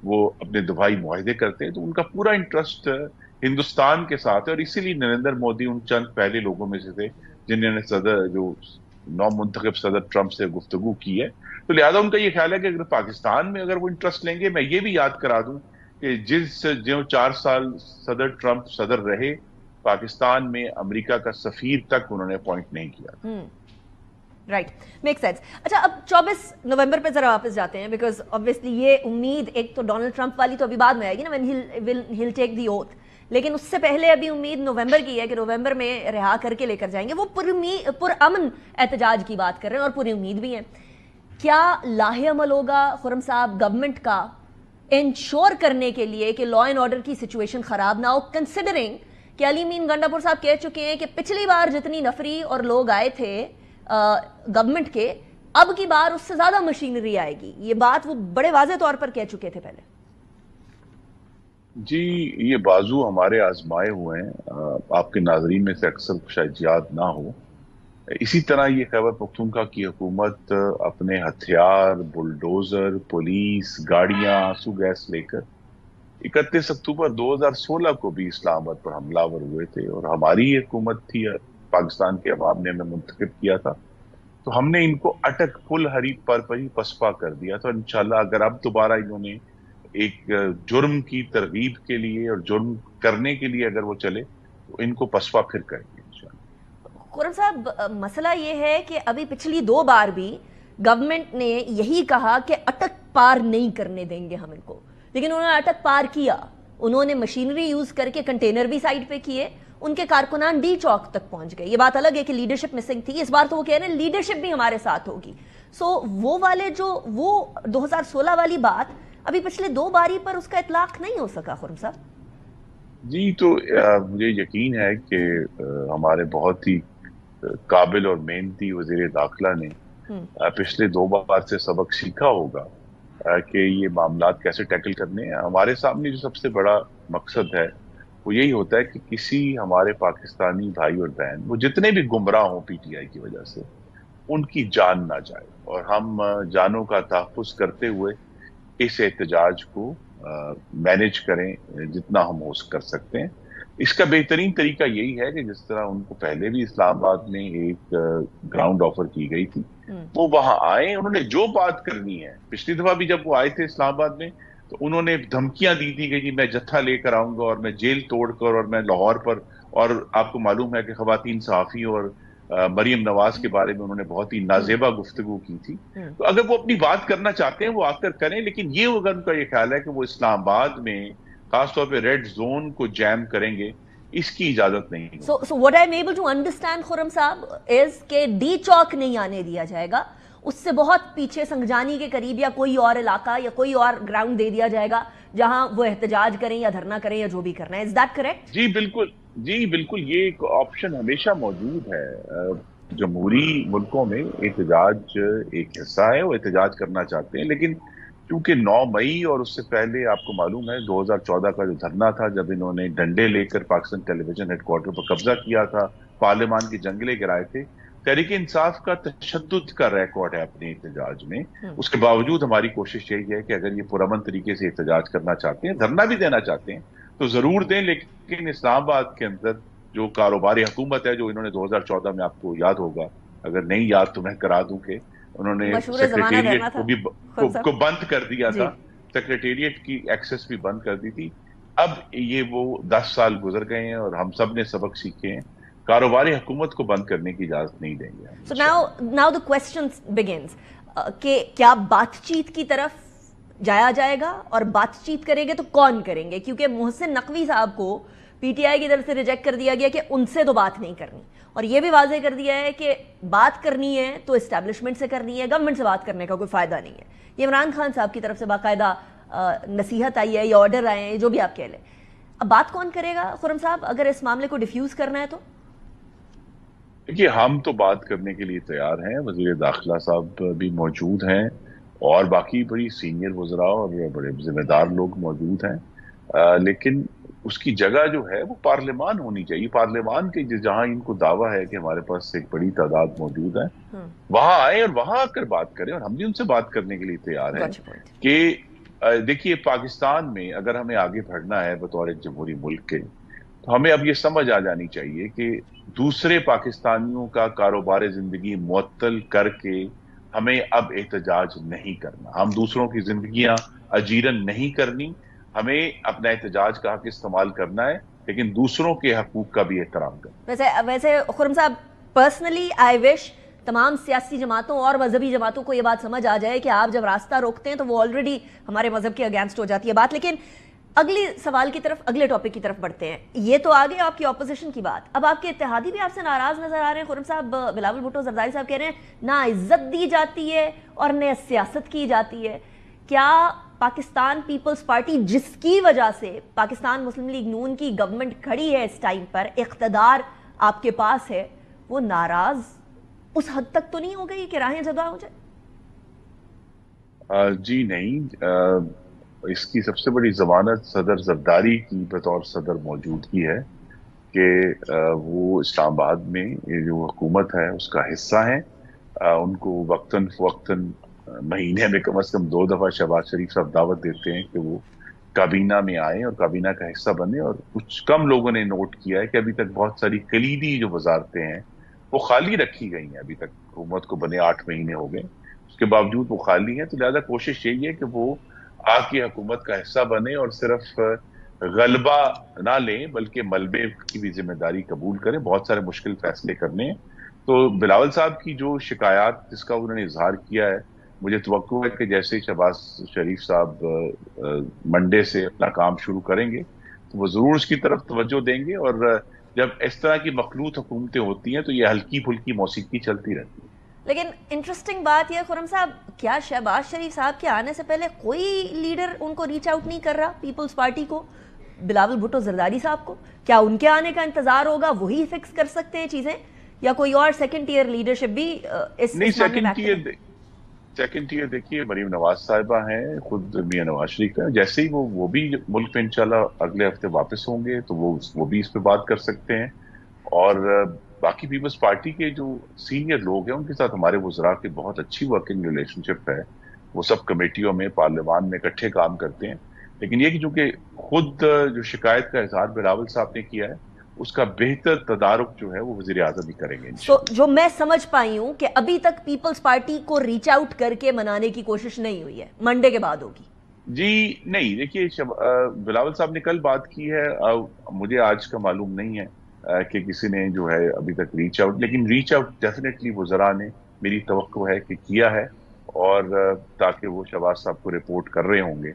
وہ اپنے دفاعی معاہدے کرتے ہیں. تو ان کا پورا انٹرسٹ ہندوستان کے ساتھ ہے، اور اسی لیے نریندر مودی ان چند پہلے لوگوں میں سے تھے جنہوں نے جو نو منتخب صدر ٹرمپ سے گفتگو کی ہے. تو لہٰذا ان کا یہ خیال ہے کہ اگر پاکستان میں اگر وہ انٹرسٹ لیں گے، میں یہ بھی یاد کرا دوں کہ جو 4 سال صدر ٹرمپ صدر رہے، پاکستان میں امریکہ کا سفیر تک انہوں نے اپوائنٹ نہیں کیا. Right, make sense. اچھا اب 24 نومبر پہ ذرا واپس جاتے ہیں، بیکاز obviously یہ امید ایک تو ڈونلڈ ٹرمپ والی تو ابھی بعد میں آئے گی نا، when he'll take the oath، لیکن اس سے پہلے ابھی امید نومبر کی ہے کہ نومبر میں رہا کر کے لے کر جائیں گے. وہ پرامن احتجاج کی بات کر رہے ہیں اور پوری امید بھی ہے. کیا لاہے عمل ہوگا خرم صاحب گورنمنٹ کا انشور کرنے کے لیے کہ لا اینڈ آرڈر کی سچویشن خراب نہ ہو، کنسیڈرنگ کہ علی امین گنڈا پور صاحب کہہ چکے ہیں کہ پچھلی بار جتنی نفری اور لوگ آئے تھے گورنمنٹ کے، اب کی بار اس سے زیادہ مشینری آئے گی. یہ بات وہ بڑے واضح طور پر کہہ چکے تھے پہلے. جی یہ بازو ہمارے آزمائے ہوئے ہیں، آپ کے ناظرین میں سے اکثر شاید یاد نہ ہو. اسی طرح یہ خیبر پختونخوا کی حکومت اپنے ہتھیار، بلڈوزر، پولیس، گاڑیاں، آنسو گیس لے کر 31 اکتوبر 2016 کو بھی اسلام آباد پر حملہ آور ہوئے تھے، اور ہماری یہ حکومت تھی، پاکستان کے عوام نے ہمیں منتخب کیا تھا، تو ہم نے ان کو اٹک پل ہری پر ہی پسپا کر دیا تھا. انشاءاللہ اگر اب دوبارہ انہوں نے ایک جرم کی ترغیب کے لیے اور جرم کرنے کے لیے اگر وہ چلے تو ان کو پسپا پھر کریں گے انشاءاللہ. قرم صاحب مسئلہ یہ ہے کہ ابھی پچھلی 2 بار بھی گورنمنٹ نے یہی کہا کہ اٹک پار نہیں کرنے دیں گے ہم ان کو، لیکن انہوں نے اٹک پار کیا. انہوں نے مشینری یوز کر کے کنٹینر بھی سائڈ پہ کیے، ان کے کارکنان ڈی چوک تک پہنچ گئے. یہ بات الگ ہے کہ لیڈرشپ مسنگ تھی، اس بار تو وہ کہہ رہے ہیں لیڈرشپ بھی ہمارے ساتھ ہوگی. سو وہ والے جو وہ 2016 والی بات ابھی پچھلے 2 باری پر اس کا اطلاق نہیں ہو سکا خرم صاحب. جی تو مجھے یقین ہے کہ ہمارے بہت ہی قابل اور محنتی وزیر داخلہ نے پچھلے 2 بار سے سبق سیکھا ہوگا کہ یہ معاملات کیسے ٹیکل کرنے ہیں. ہمارے سامنے جو سب سے بڑا مقصد ہے وہ یہی ہوتا ہے کہ کسی ہمارے پاکستانی بھائی اور بہن وہ جتنے بھی گمراہ ہوں پی ٹی آئی کی وجہ سے، ان کی جان نہ جائے، اور ہم جانوں کا تحفظ کرتے ہوئے اس احتجاج کو مینیج کریں جتنا ہم کر سکتے ہیں. اس کا بہترین طریقہ یہی ہے کہ جس طرح ان کو پہلے بھی اسلام آباد میں ایک گراؤنڈ آفر کی گئی تھی، وہ وہاں آئیں، انہوں نے جو بات کرنی ہے. پچھلی دفعہ بھی جب وہ آئے تھے اسلام آباد میں، तो उन्होंने धमकियां दी थी कि जी मैं जत्था लेकर आऊंगा और मैं जेल तोड़कर और मैं लाहौर पर, और आपको मालूम है कि खवातीन सहाफ़ी और मरीम नवाज के बारे में उन्होंने बहुत ही नाजेबा गुफ्तगू की थी। तो अगर वो अपनी बात करना चाहते हैं वो आकर करें, लेकिन ये अगर उनका ये ख्याल है कि वो इस्लामाबाद में खासतौर पे रेड जोन को जैम करेंगे, इसकी इजाजत नहीं है। So what I'm able to understand, Khurram साहब, is कि डी चौक नहीं आने दिया जाएगा, उससे बहुत पीछे संगजानी के करीब या कोई और इलाका या कोई और ग्राउंड दे दिया जाएगा जहां वो एहतजाज करें या धरना करें या जो भी करना है। Is that correct? जी बिल्कुल, जी बिल्कुल, ये एक ऑप्शन हमेशा मौजूद है। जमहूरी मुल्कों में एहतजाज एक हिस्सा है, वो एहतजाज करना चाहते हैं, लेकिन क्योंकि 9 मई और उससे पहले आपको मालूम है 2014 का जो धरना था, जब इन्होंने डंडे लेकर पाकिस्तान टेलीविजन हेडक्वार्टर पर कब्जा किया था, पार्लियामान के जंगले गिराए थे, तहरीक इंसाफ का तशद्दुद का रिकॉर्ड है अपने एहतजाज में। उसके बावजूद हमारी कोशिश यही है कि अगर ये पुरअमन तरीके से एहतजाज करना चाहते हैं, धरना भी देना चाहते हैं, तो जरूर दें, लेकिन इस्लामाबाद के अंदर जो कारोबारी हुकूमत है, जो इन्होंने 2014 में, आपको याद होगा, अगर नहीं याद तो मैं करा दूं, कि उन्होंने सेक्रेटेरिएट को बंद कर दिया था, सेक्रेटेरिएट की एक्सेस भी बंद कर दी थी। अब ये वो 10 साल गुजर गए हैं और हम सब ने सबक सीखे हैं, कारोबारी हुकूमत को बंद करने की इजाजत नहीं देंगे। So now the question begins कि क्या बातचीत की तरफ जाया जाएगा, और बातचीत करेंगे तो कौन करेंगे? क्योंकि मोहसिन नकवी साहब को पीटीआई की तरफ से रिजेक्ट कर दिया गया कि उनसे तो बात नहीं करनी, और ये भी वाजे कर दिया है कि बात करनी है तो एस्टैब्लिशमेंट से करनी है, गवर्नमेंट से बात करने का कोई फायदा नहीं है। ये इमरान खान साहब की तरफ से बाकायदा नसीहत आई है या ऑर्डर आए हैं, जो भी आप कह लें। अब बात कौन करेगा खुर्रम साहब, अगर इस मामले को डिफ्यूज करना है तो? देखिए, हम तो बात करने के लिए तैयार हैं, वजीर दाखिला साहब भी मौजूद हैं और बाकी बड़ी सीनियर वज़रा और बड़े जिम्मेदार लोग मौजूद हैं, लेकिन उसकी जगह जो है वो पार्लियामान होनी चाहिए। पार्लियामान के जहां इनको दावा है कि हमारे पास एक बड़ी तादाद मौजूद है, वहां आए और वहां आकर बात करें, और हम भी उनसे बात करने के लिए तैयार हैं कि देखिए, पाकिस्तान में अगर हमें आगे बढ़ना है बतौर एक जमहूरी मुल्क के, तो हमें अब ये समझ आ जानी चाहिए कि दूसरे पाकिस्तानियों का कारोबार जिंदगी मुअत्तल करके हमें अब एहतजाज नहीं करना, हम दूसरों की जिंदगियां अजीरन नहीं करनी, हमें अपना एहतजाज का हक इस्तेमाल करना है, लेकिन दूसरों के हकूक का भी एहतराम करना। वैसे खुर्रम साहब, पर्सनली आई विश तमाम सियासी जमातों और मजहबी जमातों को ये बात समझ आ जाए कि आप जब रास्ता रोकते हैं तो वो ऑलरेडी हमारे मजहब के अगेंस्ट हो जाती है बात। लेकिन अगली सवाल की तरफ, अगले टॉपिक की तरफ बढ़ते हैं। ये तो आ गई आपकी ऑपोजिशन की बात, अब आपके इत्तेहादी भी आपसे नाराज नजर आ रहे हैं। खुर्रम साहब, बिलावल भुट्टो जरदारी साहब कह रहे हैं ना इज्जत दी जाती है और न सियासत की जाती है। क्या पाकिस्तान पीपल्स पार्टी, जिसकी वजह से पाकिस्तान मुस्लिम लीग नून की गवर्नमेंट खड़ी है इस टाइम पर, इख्तदार आपके पास है, वो नाराज उस हद तक तो नहीं हो गई कि राहें जुदा हो जाए? जी नहीं, इसकी सबसे बड़ी जमानत सदर जरदारी की बतौर सदर मौजूदगी है कि वो इस्लामाबाद में ये जो हुकूमत है उसका हिस्सा है। उनको वक्तन फवक्तन महीने में कम से कम 2 दफा शहबाज शरीफ साहब दावत देते हैं कि वो काबीना में आए और काबीना का हिस्सा बने, और कुछ कम लोगों ने नोट किया है कि अभी तक बहुत सारी कलीदी जो वजारतें हैं वो खाली रखी गई हैं। अभी तक हुकूमत को बने 8 महीने हो गए, उसके बावजूद वो खाली हैं। तो लिहाजा कोशिश यही है कि वो आके हुकूमत का हिस्सा बने और सिर्फ गलबा ना लें बल्कि मलबे की भी जिम्मेदारी कबूल करें, बहुत सारे मुश्किल फैसले करने हैं। तो बिलावल साहब की जो शिकायत जिसका उन्होंने इजहार किया है, मुझे तवक्को है कि जैसे शहबाज शरीफ साहब मंडे से अपना काम शुरू करेंगे तो वो जरूर उसकी तरफ तवज्जो देंगे, और जब इस तरह की मखलूत हुकूमतें होती हैं तो ये हल्की फुल्की मौसीकी चलती रहती है। लेकिन इंटरेस्टिंग बात यह खुर्रम साहब, क्या शहबाज शरीफ साहब के आने से पहले कोई लीडर उनको रीच आउट नहीं कर रहा, पीपल्स पार्टी को, बिलावल भुट्टो जरदारी साहब को? क्या उनके आने का इंतजार होगा, वही फिक्स कर सकते हैं चीजें, या कोई और सेकंड टियर लीडरशिप भी इस नहीं? सेकंड टियर देखिए, मरीम नवाज साहिबा हैं, खुद मियां नवाज शरीफ हैं, जैसे ही वो भी मुल्क में इंशाल्लाह अगले हफ्ते वापस होंगे तो वो भी इस पे बात कर सकते हैं। और बाकी पीपल्स पार्टी के जो सीनियर लोग हैं उनके साथ हमारे वज़रा की बहुत अच्छी वर्किंग रिलेशनशिप है, वो सब कमेटियों में, पार्लियामान में इकट्ठे काम करते हैं। लेकिन ये कि चूंकि खुद जो शिकायत का इजहार बिलावल साहब ने किया है उसका बेहतर तदारुक जो है वो वज़ीर आज़म ही करेंगे। तो जो मैं समझ पाई हूं कि अभी तक पीपल्स पार्टी को रीच आउट करके मनाने की कोशिश नहीं हुई है, मंडे के बाद होगी। जी नहीं, देखिए बिलावल साहब ने कल बात की है, मुझे आज का मालूम नहीं है कि किसी ने जो है अभी तक रीच आउट, लेकिन रीच आउट डेफिनेटली वज़रा ने, मेरी तवक्को है कि किया है, और ताकि वो शहबाज साहब को रिपोर्ट कर रहे होंगे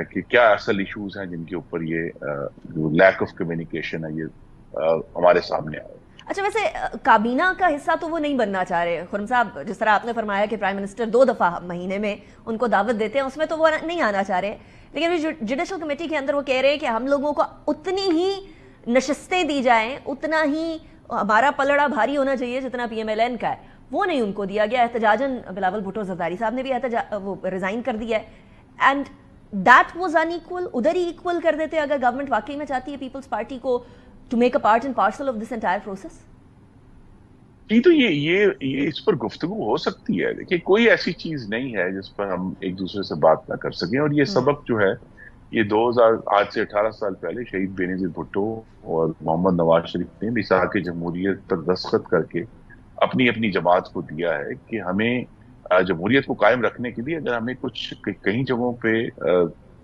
कि क्या असल इश्यूज हैं जिनके ऊपर ये जो लैक ऑफ कम्युनिकेशन है ये हमारे सामने आए। अच्छा, वैसे काबीना का हिस्सा तो वो नहीं बनना चाह रहे खुर्रम साहब, जिस तरह आपने फरमाया कि प्राइम मिनिस्टर 2 दफ़ा महीने में उनको दावत देते हैं, उसमें तो वो नहीं आना चाह रहे, लेकिन जुडिशल कमेटी के अंदर वो कह रहे हैं कि हम लोगों को उतनी ही नशस्तें दी जाएं, उतना ही हमारा पलड़ा भारी होना चाहिए जितना PMLN का है, वो नहीं उनको दिया गया। एहतजाजन बिलावल भुट्टो जरदारी साहब ने भी वो रिजाइन कर दिया है, एंड दैट वाज अनइक्वल। उधर ही इक्वल कर देते अगर गवर्नमेंट वाकई में चाहती है पीपल्स पार्टी को to make a part and parcel of this entire process? जी, तो ये इस पर गुफ्तगू हो सकती है। देखिए, कोई ऐसी चीज नहीं है जिस पर हम एक दूसरे से बात ना कर सकें, और ये सबक जो है ये 2000 आज से 18 साल पहले शहीद बेनज़ीर भुट्टो और मोहम्मद नवाज शरीफ ने मिसाक जमहूरियत पर दस्तखत करके अपनी अपनी जमात को दिया है कि हमें जमहूरियत को कायम रखने के लिए अगर हमें कुछ कई जगहों पे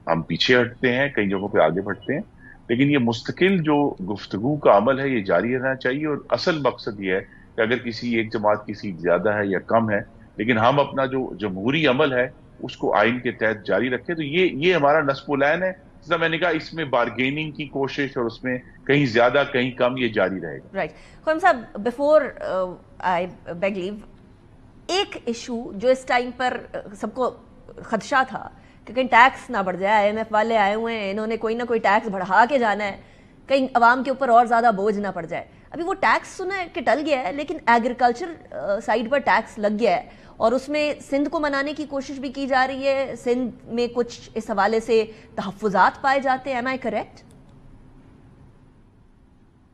हम पीछे हटते हैं, कई जगहों पे आगे बढ़ते हैं, लेकिन ये मुस्तकिल जो गुफ्तगू का अमल है ये जारी रहना चाहिए। और असल मकसद ये है कि अगर किसी एक जमात की सीट ज्यादा है या कम है, लेकिन हम अपना जो जमहूरी अमल है उसको आइन के तहत जारी रखें, तो ये हमारा नस्ब-उल-ऐन है। जैसा मैंने कहा, इसमें बार्गेनिंग की कोशिश और उसमें कहीं ज्यादा कहीं कम ये जारी रहेगा। राइट। खुर्रम साहब, बिफोर आई बेग लीव, एक इशू जो इस टाइम पर सबको खदशा था कि कहीं टैक्स ना बढ़ जाए, IMF वाले आए हुए हैं, इन्होंने कोई ना कोई टैक्स बढ़ा के जाना है, कहीं अवाम के ऊपर और ज़्यादा बोझ ना पड़ जाए। अभी वो टैक्स सुना है कि टल गया है, लेकिन एग्रीकल्चर साइड पर टैक्स लग गया है, और उसमें सिंध को मनाने की कोशिश भी की जा रही है। सिंध में कुछ इस हवाले से तहफ़्फ़ुज़ात पाए जाते हैं, एम आई करेक्ट?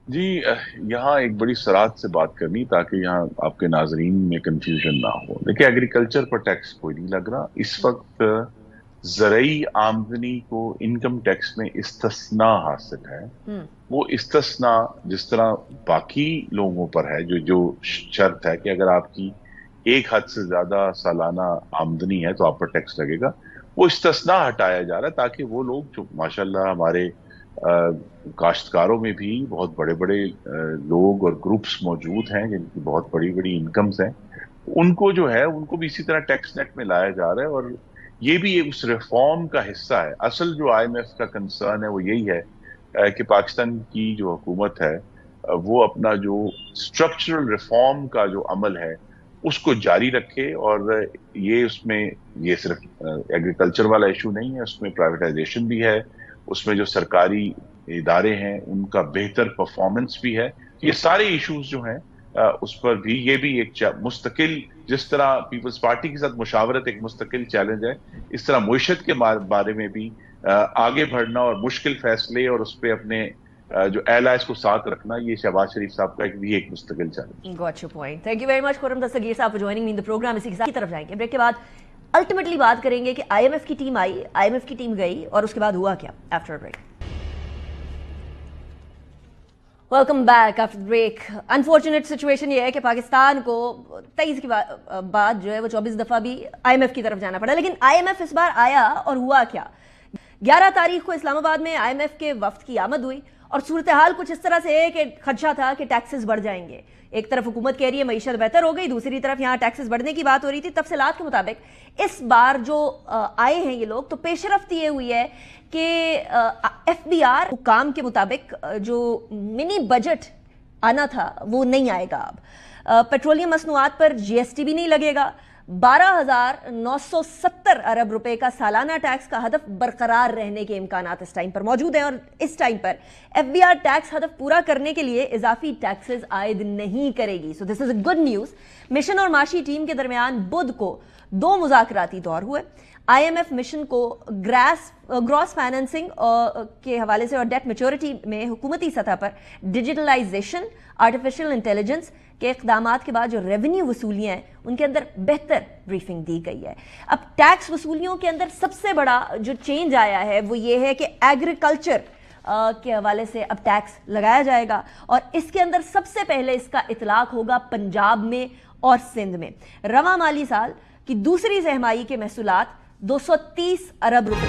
जी, यहाँ एक बड़ी सराहत से बात करनी ताकि यहाँ आपके नाजरीन में कंफ्यूजन ना हो। देखिए, एग्रीकल्चर पर टैक्स कोई नहीं लग रहा इस वक्त। ज़रई आमदनी को इनकम टैक्स में इस्तिस्ना हासिल है। वो इस्तिस्ना जिस तरह बाकी लोगों पर है, जो शर्त है कि अगर आपकी एक हद से ज्यादा सालाना आमदनी है तो आप पर टैक्स लगेगा, वो इस्तिस्ना हटाया जा रहा है ताकि वो लोग जो माशाल्लाह हमारे काश्तकारों में भी बहुत बड़े बड़े लोग और ग्रुप्स मौजूद हैं जिनकी बहुत बड़ी बड़ी इनकम्स हैं, उनको जो है उनको भी इसी तरह टैक्स नेट में लाया जा रहा है। और ये भी उस रिफॉर्म का हिस्सा है। असल जो IMF का कंसर्न है वो यही है कि पाकिस्तान की जो हुकूमत है वो अपना जो स्ट्रक्चरल रिफॉर्म का जो अमल है उसको जारी रखे, और ये सिर्फ एग्रीकल्चर वाला इशू नहीं है, उसमें प्राइवेटाइजेशन भी है, उसमें जो सरकारी इदारे हैं उनका बेहतर परफॉर्मेंस भी है। ये सारे इश्यूज जो हैं उस पर भी ये भी एक मुस्तकिल, जिस तरह पीपल्स पार्टी के साथ मुशावरत एक मुस्तकिल चैलेंज है, इस तरह मुईशत के बारे में भी आगे बढ़ना और मुश्किल फैसले और उस पर अपने जो एलाइज को साथ रखना, ये शहबाज शरीफ साहब का एक मुस्तकिल challenge. Got your point. Thank you very much Khurram Dastgir साहब for joining me in the programme. इसी के साथ की तरफ जाएंगे, ब्रेक के बाद अल्टीमेटली बात करेंगे कि IMF की टीम आई, IMF की टीम गई, और उसके बाद हुआ क्या। After break. Welcome back after break. Unfortunate situation ये है कि पाकिस्तान को 23 के बाद जो है वो 24 दफ़ा भी IMF की तरफ जाना पड़ा, लेकिन IMF इस बार आया और हुआ क्या। 11 तारीख को इस्लामाबाद में IMF के वफ्द की आमद हुई, और सूरत हाल कुछ इस तरह से है कि खदशा था कि टैक्सेस बढ़ जाएंगे। एक तरफ हुकूमत कह रही है मईशत बेहतर हो गई, दूसरी तरफ यहाँ टैक्सेस बढ़ने की बात हो रही थी। तफसीलात के मुताबिक इस बार जो आए हैं ये लोग, तो पेशरफ्त ये हुई है कि FBR हुकाम के मुताबिक जो मिनी बजट आना था वो नहीं आएगा। अब पेट्रोलियम मसनूआत पर GST भी नहीं लगेगा। 12,970 अरब रुपए का सालाना टैक्स का हदफ बरकरार रहने के इम्कानात इस टाइम पर मौजूद हैं, और इस टाइम पर FBR टैक्स हदफ पूरा करने के लिए इजाफी टैक्सेस आयद नहीं करेगी। So this is a good news. Mission और माशी टीम के दरमियान बुध को 2 मुज़ाकराती दौर हुए। IMF मिशन को ग्रॉस फाइनेंसिंग के हवाले से और डेट मैच्योरिटी में हुकूमती सतह पर डिजिटलाइजेशन, आर्टिफिशियल इंटेलिजेंस के इक़दामात के बाद जो रेवेन्यू वसूलियाँ हैं उनके अंदर बेहतर ब्रीफिंग दी गई है। अब टैक्स वसूलियों के अंदर सबसे बड़ा जो चेंज आया है वो ये है कि एग्रीकल्चर के हवाले से अब टैक्स लगाया जाएगा, और इसके अंदर सबसे पहले इसका इतलाक होगा पंजाब में और सिंध में। रवा माली साल की दूसरी सहमाई के महसूलात 230 अरब रुपए